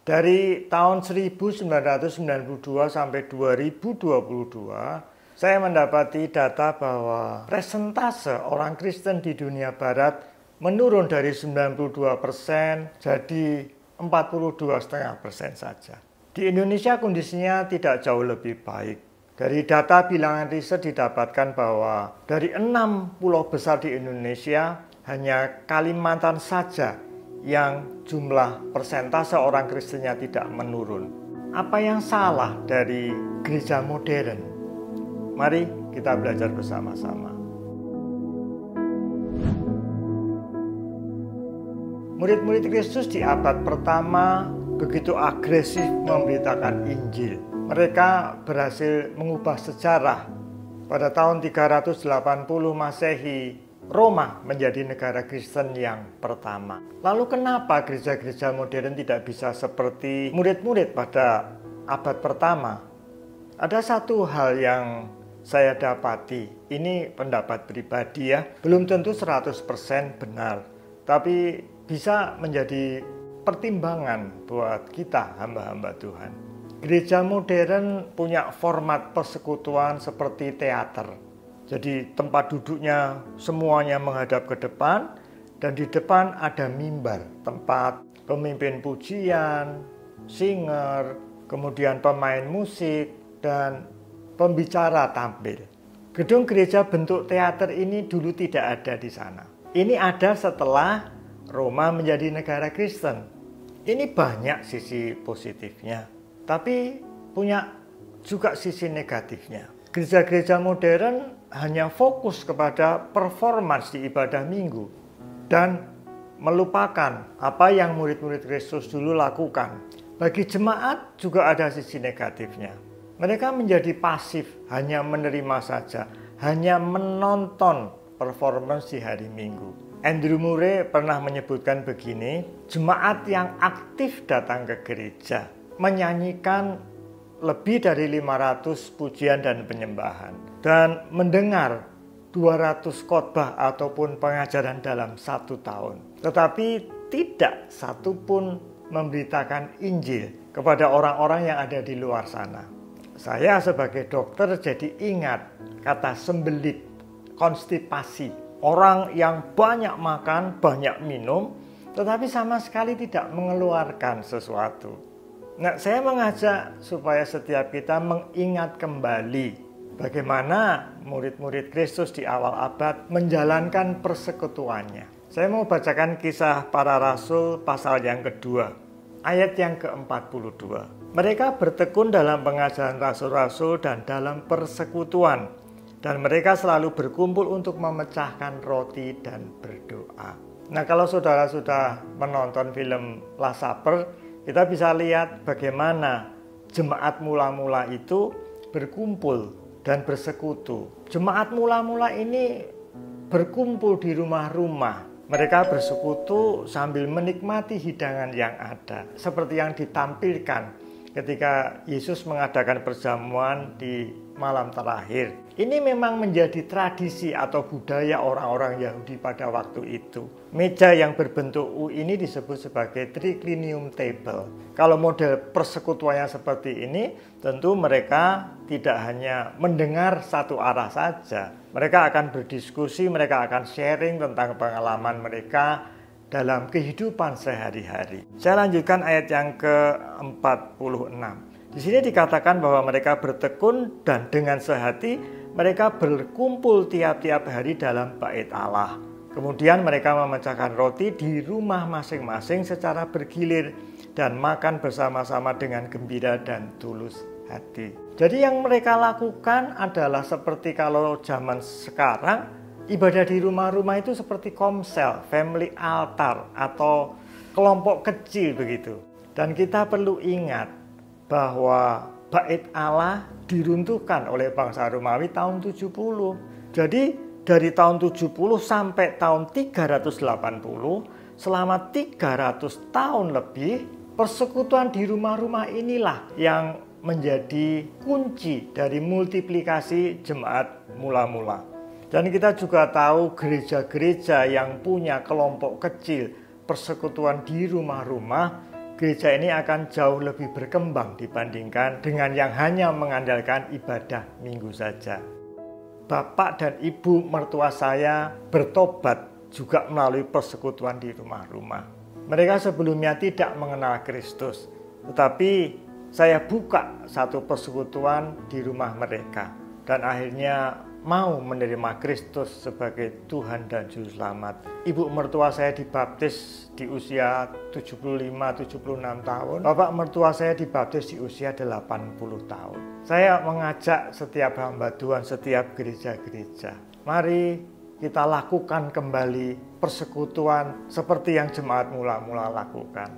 Dari tahun 1992 sampai 2022, saya mendapati data bahwa persentase orang Kristen di dunia barat menurun dari 92% jadi 42,5% saja. Di Indonesia kondisinya tidak jauh lebih baik. Dari data bilangan riset didapatkan bahwa dari 6 pulau besar di Indonesia, hanya Kalimantan saja yang jumlah persentase orang Kristennya tidak menurun. Apa yang salah dari gereja modern? Mari kita belajar bersama-sama. Murid-murid Kristus di abad pertama begitu agresif memberitakan Injil. Mereka berhasil mengubah sejarah. Pada tahun 380 Masehi, Roma menjadi negara Kristen yang pertama. Lalu kenapa gereja-gereja modern tidak bisa seperti murid-murid pada abad pertama? Ada satu hal yang saya dapati, ini pendapat pribadi ya, belum tentu 100% benar, tapi bisa menjadi pertimbangan buat kita hamba-hamba Tuhan. Gereja modern punya format persekutuan seperti teater. Jadi tempat duduknya semuanya menghadap ke depan, dan di depan ada mimbar, tempat pemimpin pujian, singer, kemudian pemain musik, dan pembicara tampil. Gedung gereja bentuk teater ini dulu tidak ada di sana. Ini ada setelah Roma menjadi negara Kristen. Ini banyak sisi positifnya, tapi punya juga sisi negatifnya. Gereja-gereja modern hanya fokus kepada performance di ibadah minggu dan melupakan apa yang murid-murid Kristus dulu lakukan. Bagi jemaat juga ada sisi negatifnya. Mereka menjadi pasif, hanya menerima saja, hanya menonton performance di hari Minggu. Andrew Murray pernah menyebutkan begini, jemaat yang aktif datang ke gereja, menyanyikan lebih dari 500 pujian dan penyembahan, dan mendengar 200 khotbah ataupun pengajaran dalam 1 tahun. Tetapi tidak satu pun memberitakan Injil kepada orang-orang yang ada di luar sana. Saya sebagai dokter jadi ingat kata sembelit, konstipasi. Orang yang banyak makan, banyak minum, tetapi sama sekali tidak mengeluarkan sesuatu. Nah, saya mengajak supaya setiap kita mengingat kembali bagaimana murid-murid Kristus di awal abad menjalankan persekutuannya. Saya mau bacakan kisah para rasul pasal yang kedua, ayat yang ke-42. Mereka bertekun dalam pengajaran rasul-rasul dan dalam persekutuan, dan mereka selalu berkumpul untuk memecahkan roti dan berdoa. Nah, kalau saudara sudah menonton film Last Supper, kita bisa lihat bagaimana jemaat mula-mula itu berkumpul dan bersekutu. Jemaat mula-mula ini berkumpul di rumah-rumah. Mereka bersekutu sambil menikmati hidangan yang ada. Seperti yang ditampilkan ketika Yesus mengadakan perjamuan di malam terakhir. Ini memang menjadi tradisi atau budaya orang-orang Yahudi pada waktu itu. Meja yang berbentuk U ini disebut sebagai triclinium table. Kalau model persekutuannya seperti ini, tentu mereka tidak hanya mendengar satu arah saja. Mereka akan berdiskusi, mereka akan sharing tentang pengalaman mereka dalam kehidupan sehari-hari. Saya lanjutkan ayat yang ke-46. Di sini dikatakan bahwa mereka bertekun dan dengan sehati mereka berkumpul tiap-tiap hari dalam bait Allah. Kemudian mereka memecahkan roti di rumah masing-masing secara bergilir dan makan bersama-sama dengan gembira dan tulus hati. Jadi yang mereka lakukan adalah seperti kalau zaman sekarang, ibadah di rumah-rumah itu seperti komsel, family altar atau kelompok kecil begitu. Dan kita perlu ingat bahwa bait Allah diruntuhkan oleh bangsa Romawi tahun 70. Jadi dari tahun 70 sampai tahun 380, selama 300 tahun lebih, persekutuan di rumah-rumah inilah yang menjadi kunci dari multiplikasi jemaat mula-mula. Dan kita juga tahu gereja-gereja yang punya kelompok kecil persekutuan di rumah-rumah gereja ini akan jauh lebih berkembang dibandingkan dengan yang hanya mengandalkan ibadah minggu saja. Bapak dan ibu mertua saya bertobat juga melalui persekutuan di rumah-rumah. Mereka sebelumnya tidak mengenal Kristus, tetapi saya buka satu persekutuan di rumah mereka dan akhirnya mau menerima Kristus sebagai Tuhan dan Juru Selamat. Ibu mertua saya dibaptis di usia 75-76 tahun. Bapak mertua saya dibaptis di usia 80 tahun. Saya mengajak setiap hamba Tuhan, setiap gereja-gereja, mari kita lakukan kembali persekutuan seperti yang jemaat mula-mula lakukan.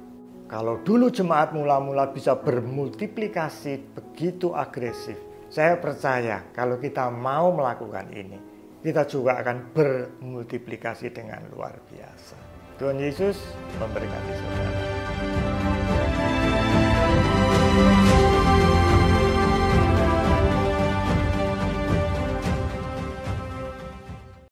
Kalau dulu jemaat mula-mula bisa bermultiplikasi begitu agresif, saya percaya kalau kita mau melakukan ini, kita juga akan bermultiplikasi dengan luar biasa. Tuhan Yesus memberkati saudara.